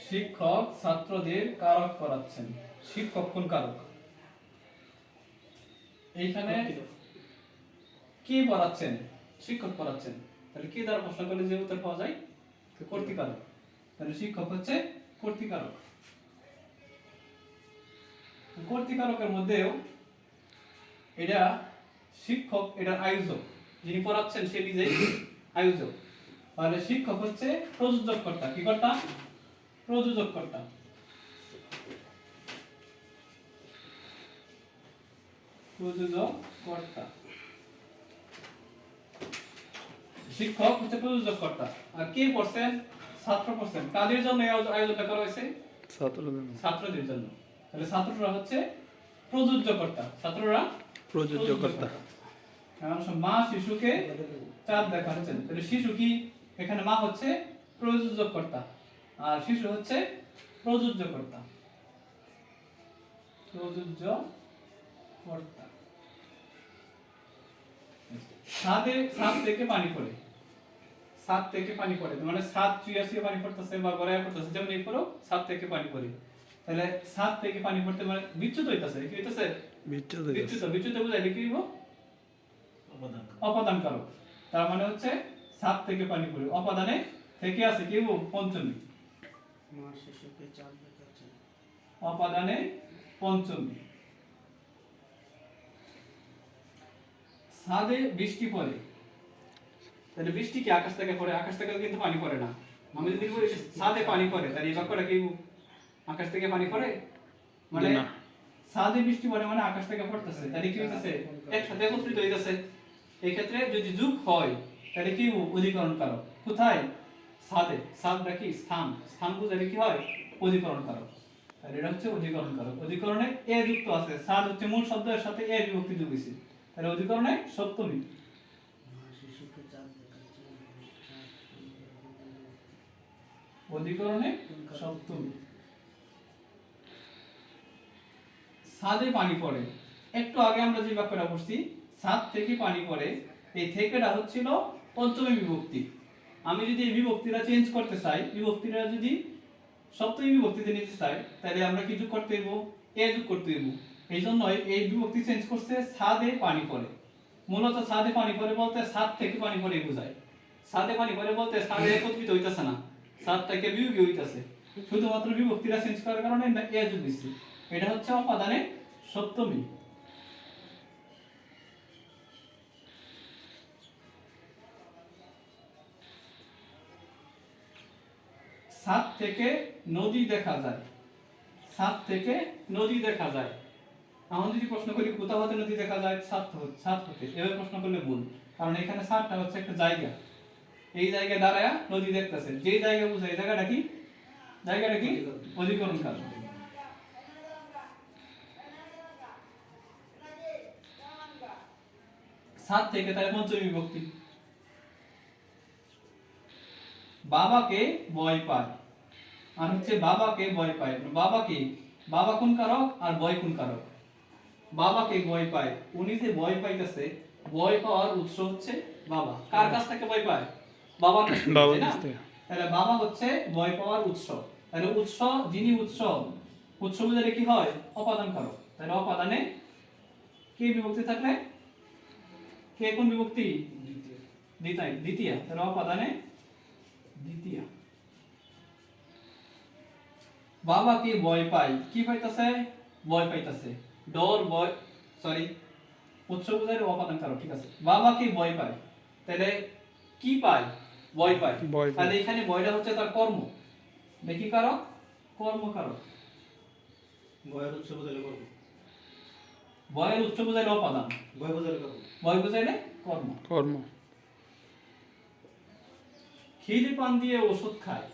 শিক্ষক ছাত্রদের কারক পড়াচ্ছেন। শিক্ষক কোন কারক? এইখানে কে পড়াচ্ছেন? শিক্ষক পড়াচ্ছেন। তাহলে কে দ্বারা প্রশ্ন করলে যে উত্তর পাওয়া যায়? কর্তৃকারক। তাহলে শিক্ষক হচ্ছে কর্তৃকারক। কর্তৃকারকের মধ্যেও এটা শিক্ষক, এটা আয়োজক, যিনি পড়াচ্ছেন সে নিজেই আয়োজক। তাহলে শিক্ষক হচ্ছে প্রযোজক কর্তা। কি কর্তা? প্রযোজক কর্তা। প্রযোজক কর্তা। শিক্ষক হচ্ছে প্রযোজক কর্তা। আর কে পড়ছেন? ছাত্র পড়ছেন। কাদের জন্য এই আয়োজনটা করা হয়েছে? ছাত্রদের জন্য। তাহলে ছাত্ররা হচ্ছে প্রযোজ্যকর্তা। ছাত্ররা প্রযোজ্যকর্তা। কারণ মা শিশুকে চাঁদ দেখাচ্ছেন। তাহলে শিশু কি? এখানে মা হচ্ছে প্রযোজককর্তা আর শিশু হচ্ছে প্রযোজ্যকর্তা। প্রযোজ্যকর্তা। ছাদ থেকে পানি পড়ে। ছাদ থেকে পানি পড়ে মানে ছাদ চুইয়া পানি পড়তেছে বা গড়াইয়া পড়তেছে, যেমন এই পড়ো ছাদ থেকে পানি পড়ে। তাহলে ছাদ থেকে পানি পড়তে মানে বিচ্যুত হইতাছে। কি হইতাছে? বিচ্যুত বুঝাইলে কি হইব? অপাদান কারক। তার মানে হচ্ছে ছাদ থেকে পানি পড়ে, অপাদানে থেকে আছে কি হইব? পঞ্চমী। মা শিশুকে চাঁদ দেখাচ্ছেন। অপাদানে পঞ্চমী। ছাদে বৃষ্টি পড়ে। তাহলে বৃষ্টি কি আকাশ থেকে পড়ে? আকাশ থেকে কিন্তু পানি পড়ে না। আমি যদি বলি ছাদে পানি পড়ে, তাহলে এই বাক্যটা কি আকাশ থেকে পানি পড়ে? মানে ছাদে বৃষ্টি পড়ে মানে আকাশ থেকে পড়তেছে। তাহলে কি হইতাছে? একসাথে একত্রিত হইতাছে। এই ক্ষেত্রে যদি যুগ হয় তাহলে কি অধিকরণ কারক। কোথায়? ছাদে। ছাদটা কি স্থান, স্থান বুঝালে কি হয়? অধিকরণ কারক। তাহলে এটা হচ্ছে অধিকরণ কারক। অধিকরণে এ যুক্ত আছে। ছাদ হচ্ছে মূল শব্দের সাথে এ বিভক্তি যোগ হইছে। তাহলে অধিকরণে সপ্তমী। অধিকরণে সপ্তমী। ছাদে পানি পড়ে। একটু আগে আমরা যে বাক্যটা পড়ছি ছাদ থেকে পানি পড়ে, এই থেকেটা হচ্ছিল পঞ্চমী বিভক্তি। আমি যদি এই বিভক্তিটা চেঞ্জ করতে চাই, বিভক্তিটা যদি সপ্তমী বিভক্তিতে নিতে চাই, তাহলে আমরা কি যোগ করতে হইব? এ যোগ করতে হইব। এই জন্য এই বিভক্তি চেঞ্জ করছে ছাদে পানি পড়ে। মূলত ছাদে পানি পড়ে বলতে ছাদ থেকে পানি পড়ে বোঝায়। ছাদে পানি পড়ে বলতে ছাদে একত্রিত হইতাছে না, ছাদ থেকে বিয়োগী হইতাছে। শুধুমাত্র বিভক্তিটা চেঞ্জ করার কারণে এ যোগ দিচ্ছি। এটা হচ্ছে অপাদানে সপ্তমী। ছাদ থেকে নদী দেখা যায়। ছাদ থেকে নদী দেখা যায়। এখন যদি প্রশ্ন করি কোথা হতে নদী দেখা যায়? ছাদ হতে। এভাবে প্রশ্ন করলে ভুল, কারণ এখানে ছাদটা হচ্ছে একটা জায়গা। এই জায়গায় দাঁড়ায় নদী দেখতেছে। যে জায়গা বুঝায় জায়গাটা কি? জায়গাটা কি? অধিকরণ কারক। ছাদ থেকে তাহলে পঞ্চমী বিভক্তি। বাবাকে ভয় পায়। আর হচ্ছে বাবাকে ভয় পায়। বাবাকে, বাবা কোন কারক আর ভয় কোন কারক? বাবাকে ভয় পায়। উনি যে ভয় পাইতেছে, ভয় পাওয়ার উৎস হচ্ছে বাবা। কার কাছ থেকে ভয় পায়? বাবার কাছ থেকে, তাই না? তাহলে বাবা হচ্ছে ভয় পাওয়ার উৎস। তাহলে উৎস, যিনি উৎস, উৎস বুঝালে কি হয়? অপাদান কারক। তাহলে অপাদানে কে বিভক্তি থাকলে কে কোন বিভক্তি? দ্বিতীয়। তাহলে অপাদানে দ্বিতীয়। বাবা কি ভয় পায়? কি পাইতাছে? ভয় পাইতাছে। ডর, ভয়, সরি, উৎস বুঝাইলে অপাদান কারক, ঠিক আছে। বাবা কি ভয় পায়? তাহলে কি পায়? ভয় পায়। তাহলে এখানে ভয়টা হচ্ছে তার কর্ম। দেখি কারক, কর্ম কারক। ভয়ের উৎস বুঝাইলে কর্ম। ভয়ের উৎস বুঝাইলে অপাদান। ভয় বুঝাইলে কর্ম। ভয় বুঝাইলে কর্ম। কর্ম। খিরি পান দিয়ে ওষুধ খায়।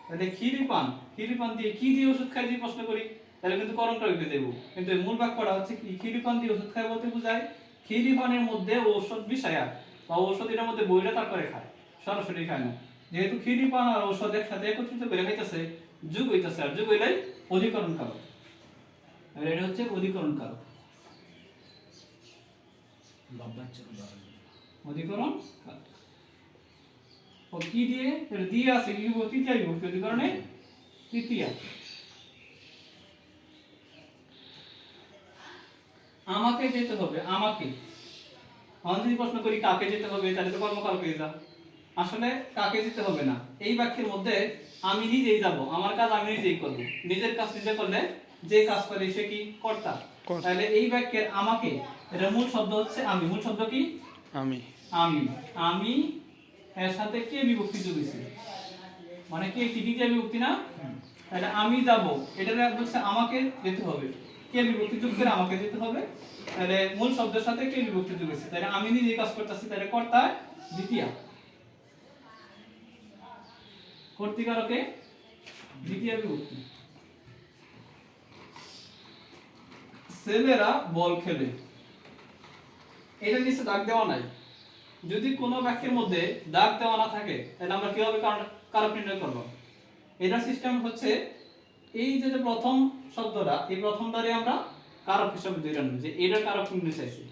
তাহলে খিরি পান দিয়ে কি দিয়ে ওষুধ খায় যদি প্রশ্ন করি, তাহলে কিন্তু করণটা হইতে দেব। কিন্তু মূল বাক্যটা হচ্ছে কি? খিরি পান দিয়ে ওষুধ খায় বলতে বোঝায় খিরি পানের মধ্যে ঔষধ মিশায়া বা ঔষধ এর মধ্যে বইটা তারপরে খায়, সরাসরি খায় না। যেহেতু খিরি পান আর ঔষধ একসাথে একত্রিত করে খাইতেছে, যুগ হইতাছে। আর যুগ হইলেই অধিকরণ কারক। আর এটা হচ্ছে অধিকরণ কারক। অধিকরণ কারক। ও কি দিয়ে? দিয়ে আছে কি? তৃতীয় বিভক্তি। অধিকরণে তৃতীয়া। আমাকে যেতে হবে, আমাকে। আমি যদি প্রশ্ন করি কাকে যেতে হবে, তাহলে তো কর্মকারক হয়ে যায়। আসলে কাকে যেতে হবে না, এই বাক্যের মধ্যে আমি নিজেই যাব, আমার কাজ আমি নিজেই করব। নিজের কাজ নিজে করলে যে কাজ করে সে কি কর্তা। তাহলে এই বাক্যের আমাকে, এর মূল শব্দ হচ্ছে আমি। মূল শব্দ কি? আমি। আমি, আমি এর সাথে কে বিভক্তি যুগেছি, মানে কে কি দ্বিতীয় বিভক্তি না? তাহলে আমি যাব, এটার অর্থ হচ্ছে আমাকে যেতে হবে, কে বিভক্তি যোগ করে আমাকে যেতে হবে। তাহলে মূল শব্দের সাথে কে বিভক্তি যুগেছি, তাহলে আমি নিজে কাজ করতেছি, তাহলে কর্তা দ্বিতীয়া। কর্তৃকারকে দ্বিতীয় বিভক্তি। ছেলেরা বল খেলে, এটা নিচে দাগ দেওয়া নাই। যদি কোনো বাক্যের মধ্যে দাগ দেওয়া না থাকে তাহলে আমরা কিভাবে কারক নির্ণয় করব? এটার সিস্টেম হচ্ছে এই যে প্রথম শব্দটা, এই প্রথমটারে আমরা কারক হিসেবে ধরে নেব যে এটা কারক নির্ণয় চাইছি।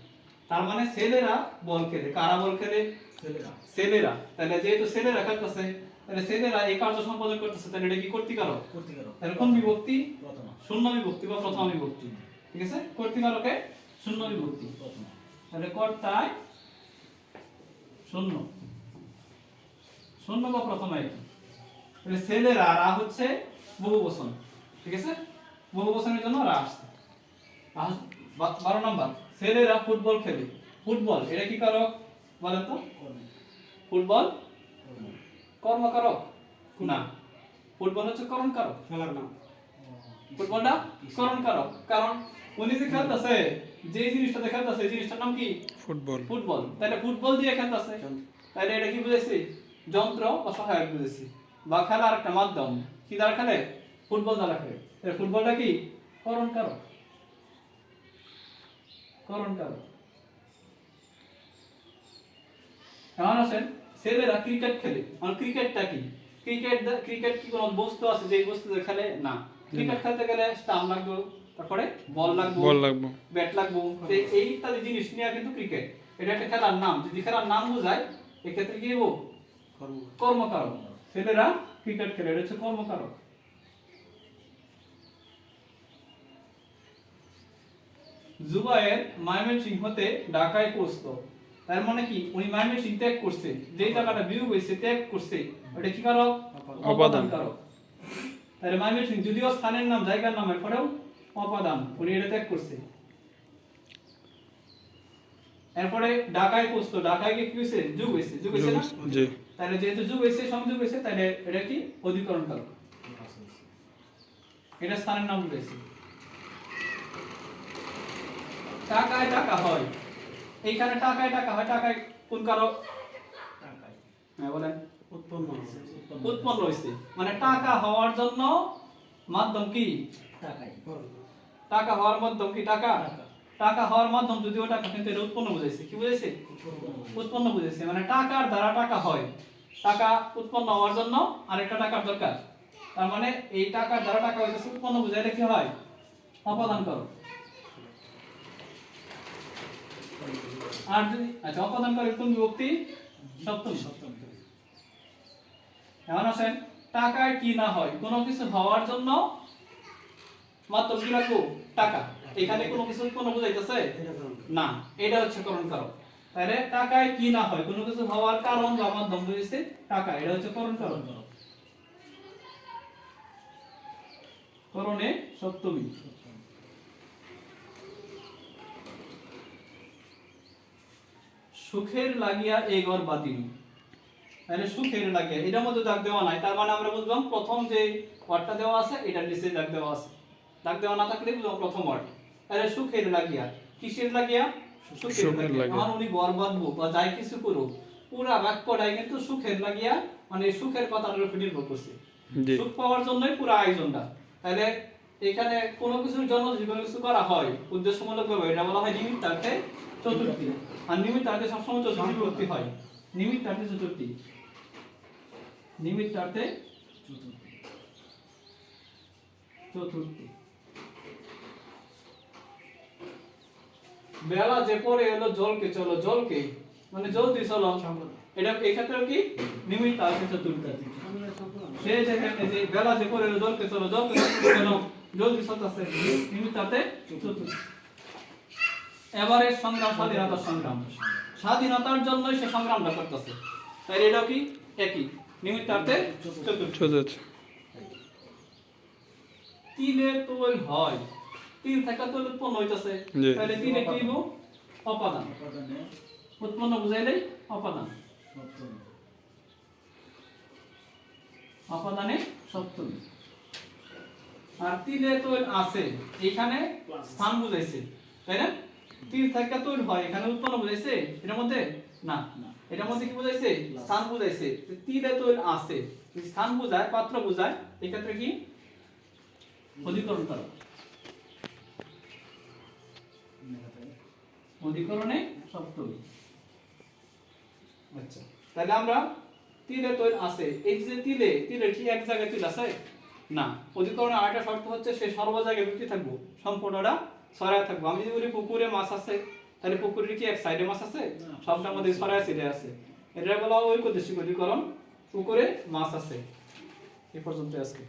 তার মানে ছেলেরা বল খেলে, কারা বল খেলে? ছেলেরা। ছেলেরা, তাহলে যেহেতু ছেলেরা খেলতেছে, তাহলে ছেলেরা এই কার্য সম্পাদন করতেছে, তাহলে এটা কি কর্তৃকারক? কর্তৃকারক। তাহলে কোন বিভক্তি? প্রথম। শূন্য বিভক্তি বা প্রথম বিভক্তি। ঠিক আছে, কর্তৃকারকে শূন্য বিভক্তি প্রথম। তাহলে কর্তায় শূন্য, শূন্য বা প্রথম একই। তাহলে ছেলেরা, রা হচ্ছে বহুবচন। ঠিক আছে, বহুবচনের জন্য রা আসছে। 12 নাম্বার, ছেলেরা ফুটবল খেলে। ফুটবল এটা কি কারক বলেন তো? ফুটবল কর্মকারক না, ফুটবল হচ্ছে করণ কারক, খেলার নাম। ফুটবলটা করণ কারক, কারণ উনি যে খেলতেছে, যে জিনিসটা খেলতেছে এই জিনিসটার নাম কি? ফুটবল। ফুটবল, তাহলে ফুটবল দিয়ে খেলতেছে, তাহলে এটা কি বুঝেছি? যন্ত্র বা সহায়ক বুঝেছি, বা খেলার একটা মাধ্যম। কি দ্বারা খেলে? ফুটবল দ্বারা খেলে। তাহলে ফুটবলটা কি? করণ কারক, করণ কারক। এখন আসেন, ছেলেরা ক্রিকেট খেলে। আর ক্রিকেটটা কি? ক্রিকেট কি কোনো বস্তু আছে যে বস্তু দিয়ে খেলে? না। ক্রিকেট খেলতে গেলে স্টাম্প লাগবে, তারপরে বল লাগবে, ব্যাট লাগবে, এই ইত্যাদি জিনিস নিয়ে কিন্তু ক্রিকেট। এটা একটা খেলার নাম। যদি খেলার নাম বোঝায় এক্ষেত্রে কি হবো? কর্মকারক। ছেলেরা ক্রিকেট খেলে, এটা হচ্ছে কর্মকারক। জুবায়ের ময়মনসিংহ হতে ঢাকায় পৌঁছতো। তার মানে কি? উনি ময়মনসিংহ ত্যাগ করছে, যেই জায়গাটা বিয়োগ হইছে ত্যাগ করছে, ওটা কি কারক? অপাদান কারক। তাহলে ময়মনসিংহ যদিও স্থানের নাম, জায়গার নাম, এরপরেও অপাদান, উনি এটা ত্যাগ করছে। এরপরে ঢাকায় পৌঁছতো, ঢাকায় কি হইছে? যোগ হইছে, যোগ হইছে না? জি। তাহলে যেহেতু যোগ হইছে, সংযোগ হইছে, তাহলে এটা কি? অধিকরণ কারক। এটা স্থানের নাম বুঝাইছে। টাকায় টাকা হয়, এইখানে টাকায় টাকা হয়, টাকায় কোন কারক? টাকায়, হ্যাঁ বলেন। উৎপন্ন হইছে, মানে টাকা হওয়ার জন্য মাধ্যম কি? টাকাই। টাকা হওয়ার মাধ্যম কি? টাকা। টাকা হওয়ার মাধ্যম যদিও টাকা, কিন্তু এটা উৎপন্ন বুঝাইছে। কি বুঝাইছে? উৎপন্ন বুঝাইছে, মানে টাকার দ্বারা টাকা হয়। টাকা উৎপন্ন হওয়ার জন্য আরেকটা টাকার দরকার। তার মানে এই টাকার দ্বারা টাকা হইতেছে, উৎপন্ন বুঝাইলে কি হয়? অপাদান করো। আর যদি আচ্ছা, অপাদান করে কোন বিভক্তি? সপ্তম। এখন আসেন, টাকায় কি না হয়? কোনো কিছু হওয়ার জন্য মাধ্যম কি লাগবে? টাকা। এখানে কোনো কিছু উৎপন্ন বুঝাইতেছে না, এটা হচ্ছে করণ কারক। তাহলে টাকায় কি না হয়? কোনো কিছু হওয়ার কারণ বা মাধ্যম বুঝাইছে টাকা, এটা হচ্ছে করণ কারক। করণে সপ্তমী। সুখের লাগিয়া এই ঘর বাতিল। তাহলে সুখের লাগিয়া, এটার মধ্যে দাগ দেওয়া নাই, তার মানে আমরা বুঝলাম প্রথম যে ওয়ার্ডটা দেওয়া আছে এটার নিচে দাগ দেওয়া আছে। দাগ দেওয়া না থাকলে বুঝলাম প্রথম ওয়ার্ড। তাহলে সুখের লাগিয়া, কিসের লাগিয়া? সুখের লাগিয়া। এখন উনি ঘর বাঁধবো বা যাই কিছু করুক, পুরা বাক্যটাই কিন্তু সুখের লাগিয়া, মানে সুখের কথাটার উপর নির্ভর করছে। সুখ পাওয়ার জন্যই পুরো আয়োজনটা। তাহলে এখানে কোনো কিছুর জন্য যদি কোনো কিছু করা হয় উদ্দেশ্যমূলকভাবে, এটা বলা হয় নিমিত্তার্থে চতুর্থী। আর নিমিত্তার্থে সবসময় চতুর্থী বিভক্তি হয়। নিমিত্তার্থে চতুর্থী, নিমিত্তার্থে চতুর্থী। বেলা যে পরে এলো জলকে চলো, জলকে মানে জলদি চলো, এটা এই ক্ষেত্রে কি? নিমিত্তার্থে চতুর্থী। সে দেখেন এই যে বেলা যে করে জ্বলতে চলো কেন জলদি চলতেছে নিমিত্তাতে চতুর্থ। এবারে সংগ্রাম, স্বাধীনতার সংগ্রাম, স্বাধীনতার জন্যই সে সংগ্রামটা করতেছে, তাই এটাও কি একই নিমিত্তার্থে চতুর্থ। তিলে তৈল হয়, তিল থেকে তৈল উৎপন্ন হইতেছে, তাহলে তিলে কি হইব অপাদান, উৎপন্ন বুঝাইলেই অপাদান, অপাদানে সপ্তমী। আর তিলে তৈল আছে এখানে স্থান বুঝাইছে, তাই না? তিল থেকে তৈল হয় এখানে উৎপন্ন বুঝাইছে, এটার মধ্যে না, এটার মধ্যে কি বুঝাইছে স্থান বুঝাইছে। তিলে তৈল আছে স্থান বুঝায়, পাত্র বুঝায়, এই ক্ষেত্রে কি অধিকরণ করা, অধিকরণে সপ্তমী। আচ্ছা, তাহলে আমরা তিলে তৈল আছে, এই যে তিলের কি এক জায়গায় তিল আছে না, অধিকরণের আরেকটা শর্ত হচ্ছে সে সর্ব জায়গায় ব্যক্তি থাকবো, সম্পূর্ণটা ছড়ায় থাকবো। আমি যদি বলি পুকুরে মাছ আছে, তাহলে পুকুরের কি এক সাইডে মাছ আছে, সবটার মধ্যে ছড়ায় ছিটে আছে, এটা বলা ঐকদেশিক অধিকরণ, পুকুরে মাছ আছে। এই পর্যন্ত আজকে।